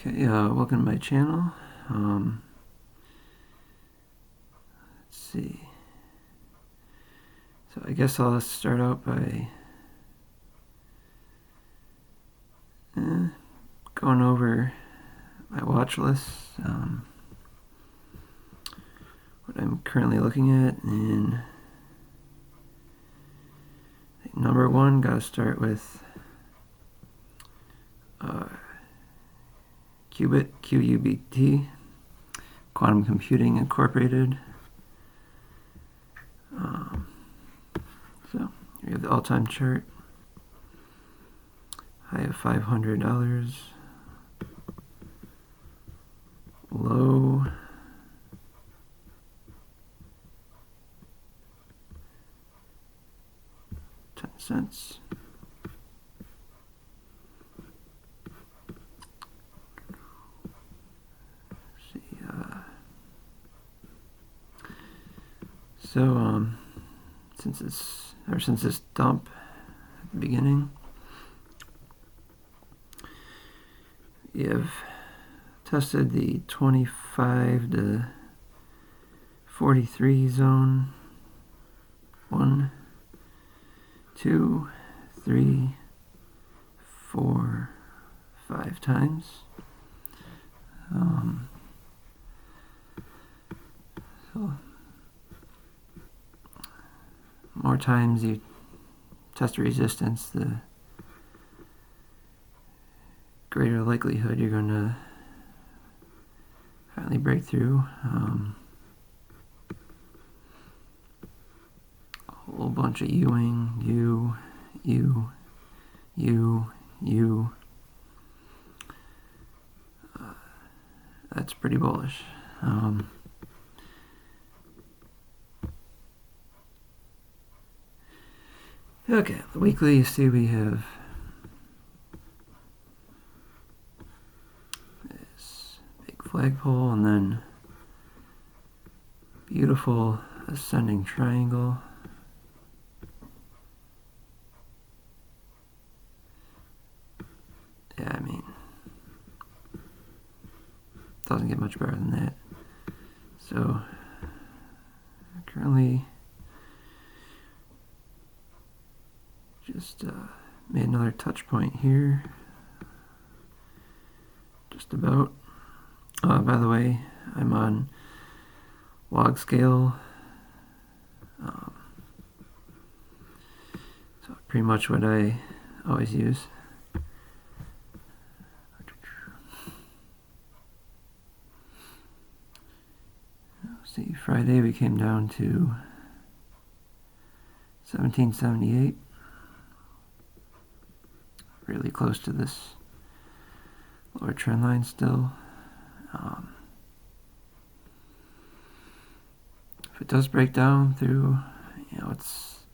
Okay, welcome to my channel. Let's see. So I guess I'll start out by going over my watch list, what I'm currently looking at, and number one, gotta start with Qubit, QUBT, Quantum Computing Incorporated. So here you have the all-time chart. High of $500. Low $0.10. So since this dump at the beginning, we have tested the 25 to 43 zone 1, 2, 3, 4, 5 times. So more times you test resistance, the greater likelihood you're going to finally break through. A whole bunch of Ewing, U. That's pretty bullish. Okay, the weekly, you see we have this big flagpole and then beautiful ascending triangle. Yeah, I mean, doesn't get much better than that. So currently just made another touch point here, just about. By the way, I'm on log scale, so pretty much what I always use. See, Friday we came down to 1778. Really close to this lower trend line still. If it does break down through, it's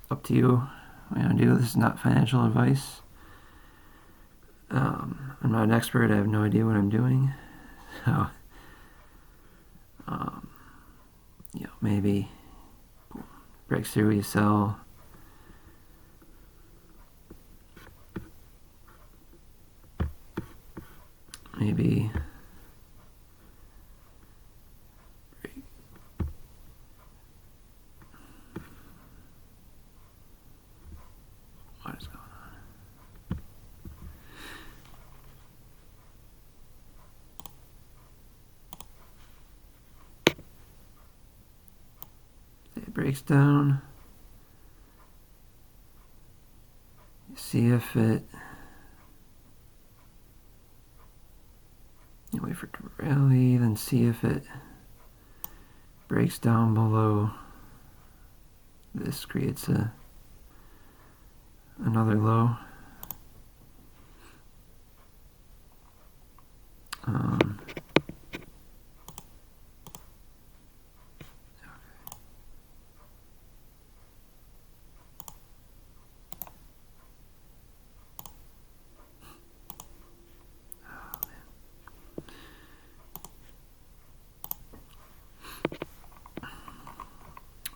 up to you what you want to do. This is not financial advice. I'm not an expert. I have no idea what I'm doing. So, maybe breaks through, you sell. Maybe what is going on? It breaks down. See if it. You wait for it to rally, then see if it breaks down below. This creates another low.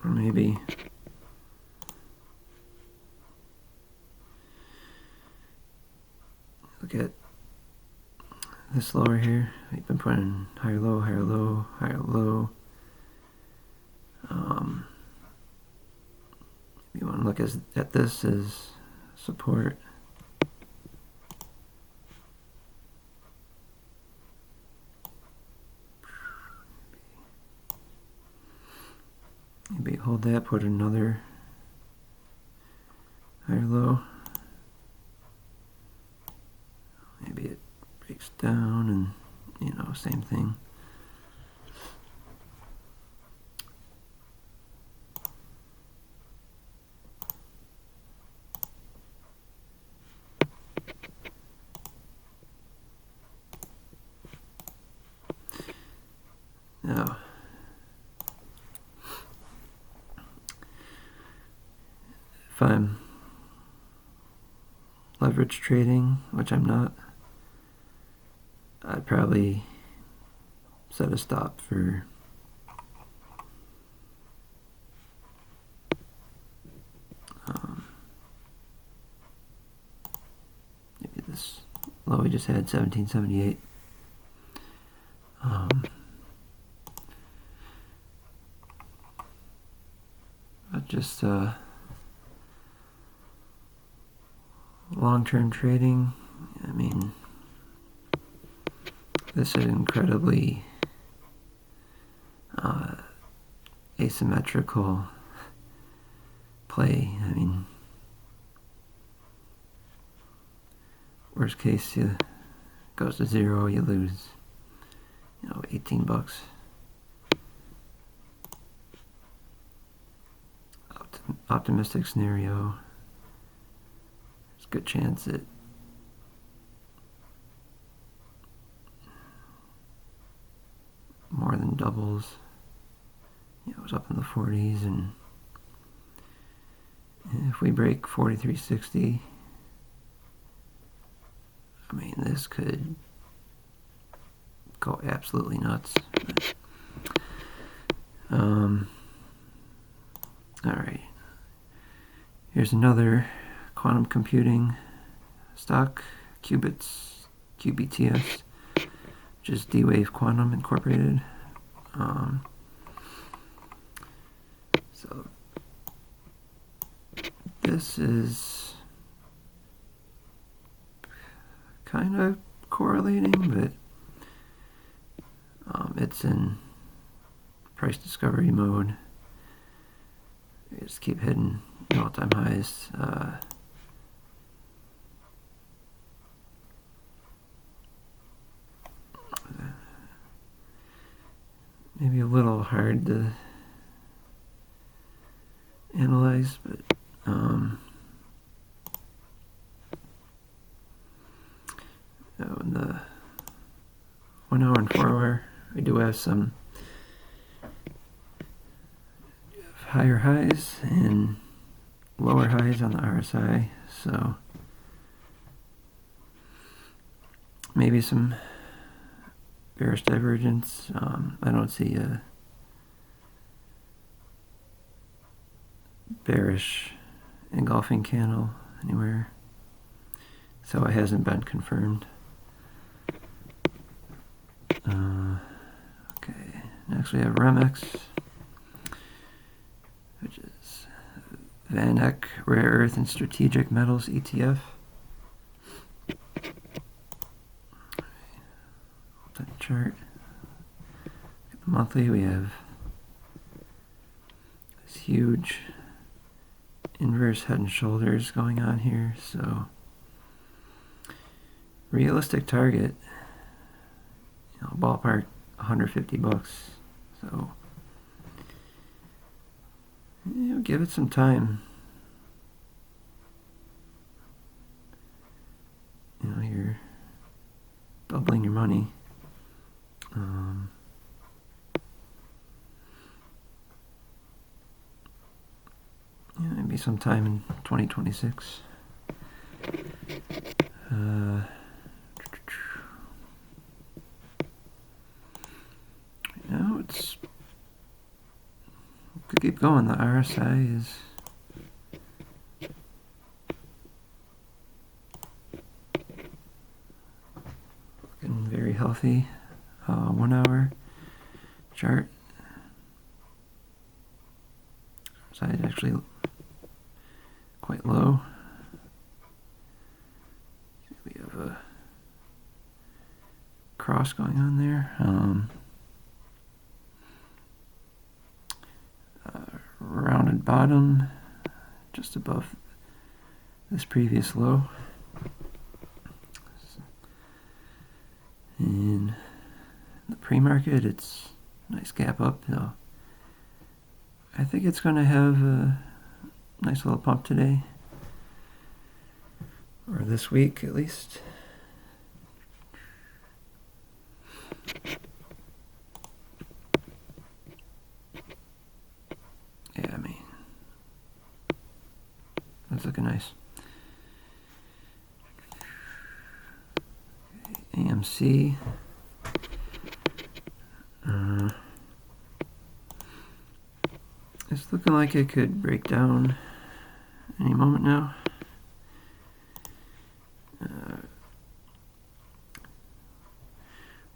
Or maybe look at this lower here, we've been putting higher low, higher low, higher low. You want to look at this as support. Maybe hold that, put another higher low. Maybe it breaks down and, same thing. Now, if I'm leverage trading, which I'm not, I'd probably set a stop for maybe this low we just had, 1778. But just long-term trading, I mean, this is incredibly asymmetrical play. I mean, worst case, you goes to zero, you lose, $18. Optimistic scenario, there's a good chance it more than doubles. It was up in the 40s, and if we break 43.60, I mean, this could go absolutely nuts. Alright, here's another quantum computing stock, qubits, QBTS, which is D-Wave Quantum Incorporated. So this is kind of correlating, but it's in price discovery mode. We just keep hitting all-time highs. Maybe a little hard to analyze, but in the 1 hour and 4 hour, we do have some higher highs and lower highs on the RSI, so maybe some bearish divergence. I don't see a bearish engulfing candle anywhere, so it hasn't been confirmed. Okay, next we have REMX, which is VanEck Rare Earth and Strategic Metals ETF. Chart. The monthly, we have this huge inverse head and shoulders going on here, so realistic target, ballpark $150. So give it some time. You're doubling your money. Maybe sometime in 2026. It's could keep going. The RSI is looking very healthy 1 hour chart. Size actually quite low. We have a cross going on there. Rounded bottom just above this previous low. In the pre-market, it's a nice gap up. So I think it's going to have a nice little pump today, or this week at least. Yeah, I mean, that's looking nice. AMC. It's looking like it could break down any moment now.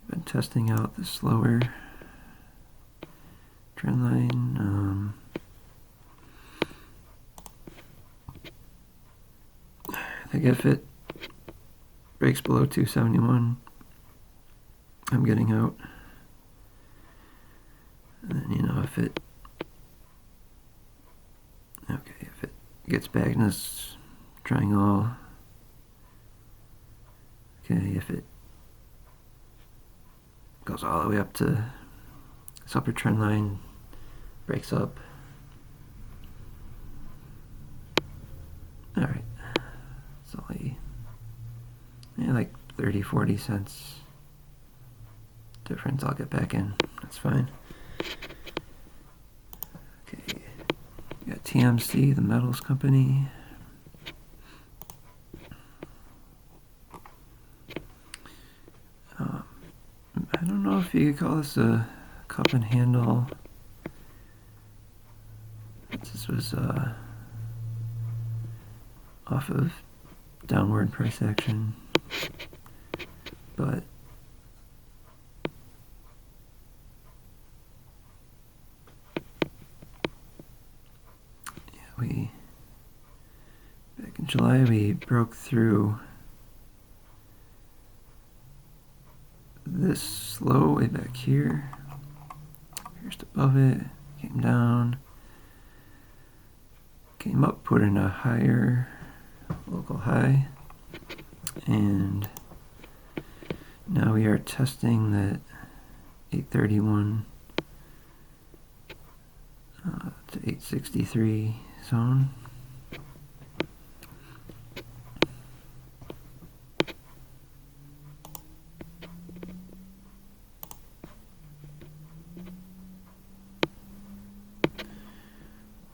Been testing out the slower trend line. I think if it breaks below 271, I'm getting out. And then, if it gets back in this triangle, if it goes all the way up to this upper trend line, breaks up. Alright. It's only like 30-40 cents difference. I'll get back in. That's fine. Okay. We got TMC, the metals company. I don't know if you could call this a cup and handle. This was off of downward price action, but back in July we broke through this low way back here, just above it, came down, came up, put in a higher local high, and now we are testing that 831 to 863 zone.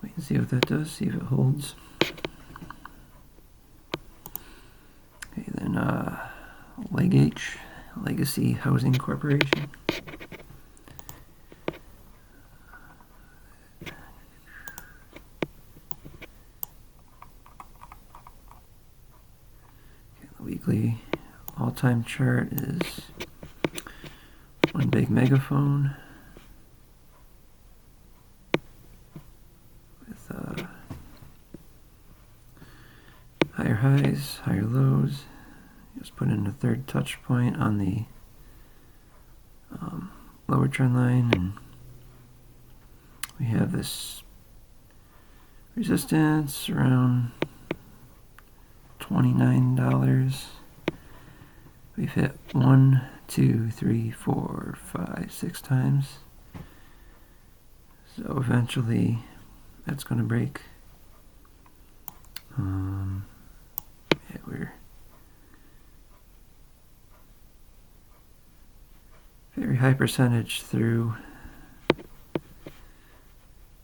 Wait and see what that does, see if it holds. Okay, then Legacy Housing Corporation. The weekly all-time chart is one big megaphone with higher highs, higher lows. Just put in a third touch point on the lower trend line, and we have this resistance around $29. We've hit 1, 2, 3, 4, 5, 6 times. So eventually that's going to break. We're very high percentage through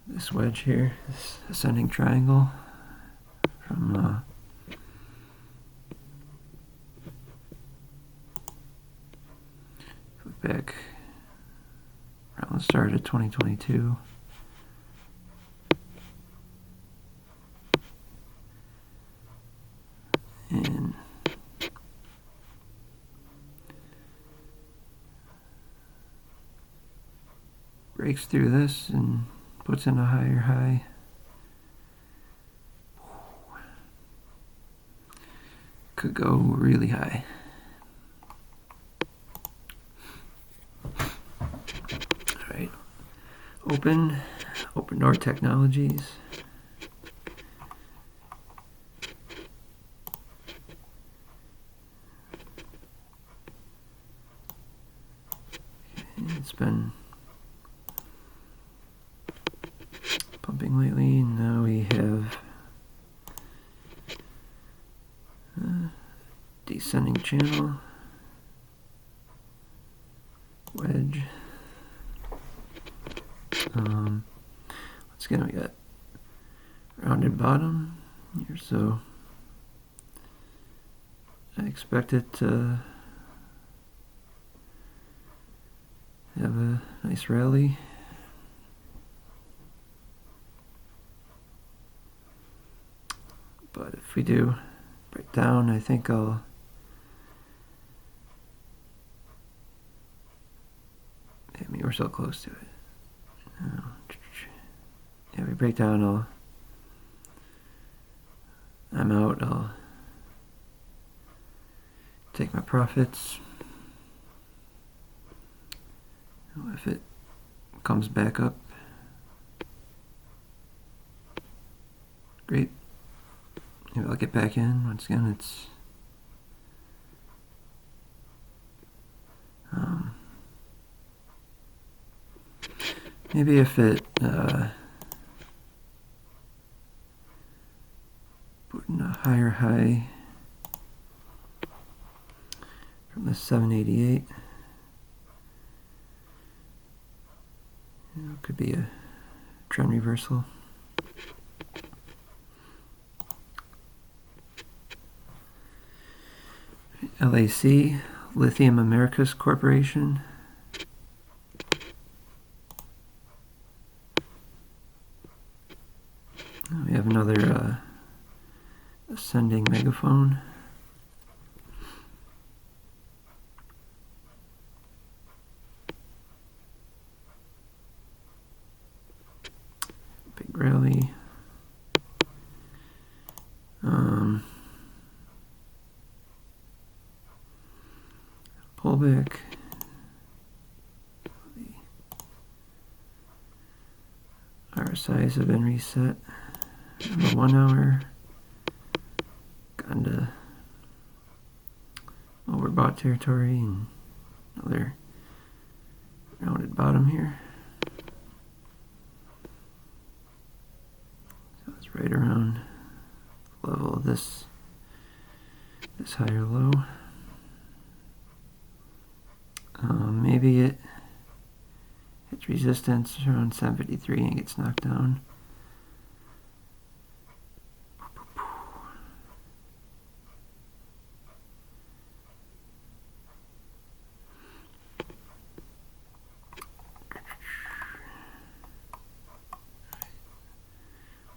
this wedge here, this ascending triangle from back around the start of 2022. And breaks through this and puts in a higher high. Could go really high. Alright. Open door technologies. It's been pumping lately. Now we have descending channel, wedge. Once again, we got rounded bottom here, so I expect it to have a nice rally. But if we do break down, I think I mean, we're so close to it. Yeah, we break down, I'm out, I'll take my profits. If it comes back up, great. Maybe I'll get back in. Once again, it's maybe if it put in a higher high from the 788. Could be a trend reversal. LAC, Lithium Americas Corporation. We have another ascending megaphone. Big rally. Pullback. The RSIs have been reset. On the 1 hour. Gone to overbought territory and another rounded bottom here. So it's right around the level of this higher low. Maybe it hits resistance around 753 and gets knocked down.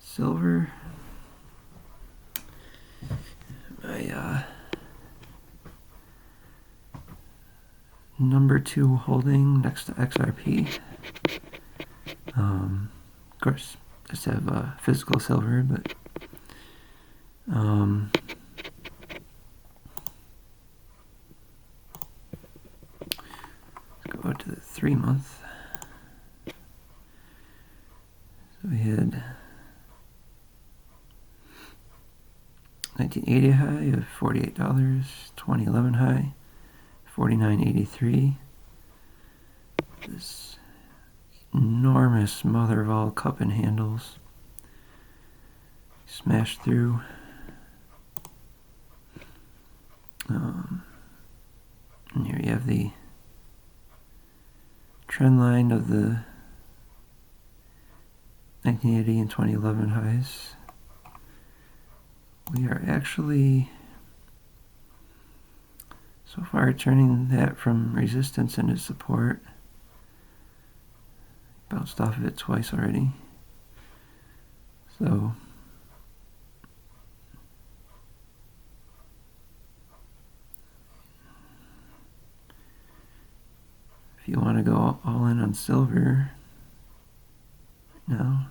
Silver. My number 2 holding next to XRP. Of course, I just have physical silver, but let's go to the 3 month. So we had 1980 high of $48, 2011 high $49.83. This enormous mother of all cup and handles smashed through. And here you have the trend line of the 1980 and 2011 highs. We are actually so far turning that from resistance into support. Bounced off of it twice already. So if you want to go all in on silver, now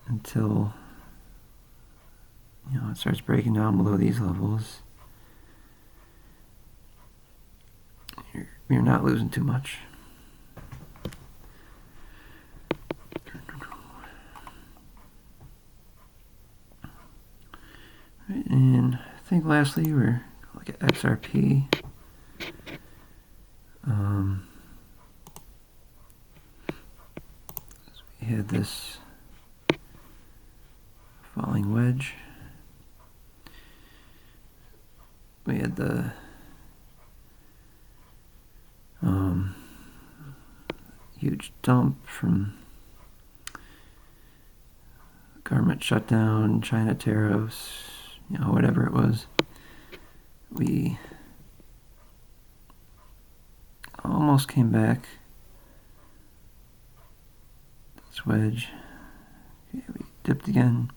until it starts breaking down below these levels. You're not losing too much. And I think lastly we're look at XRP. So we had this falling wedge. We had the huge dump from government shutdown, China tariffs, whatever it was. We almost came back. This wedge. Okay, we dipped again.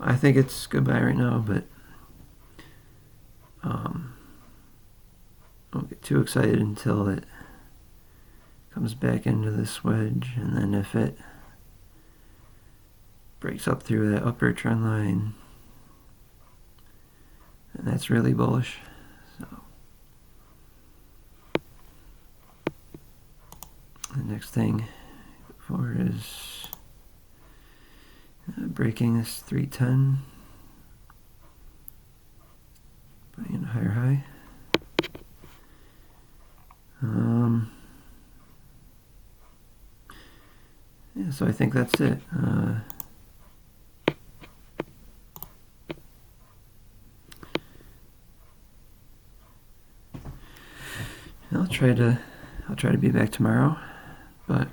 I think it's goodbye right now, but don't get too excited until it comes back into this wedge, and then if it breaks up through that upper trend line, and that's really bullish. So the next thing for is breaking this 310, putting in a higher high. Yeah, so I think that's it. I'll try to be back tomorrow, but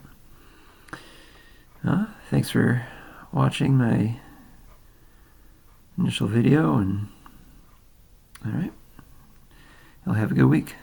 thanks for watching my initial video, and all right, y'all have a good week.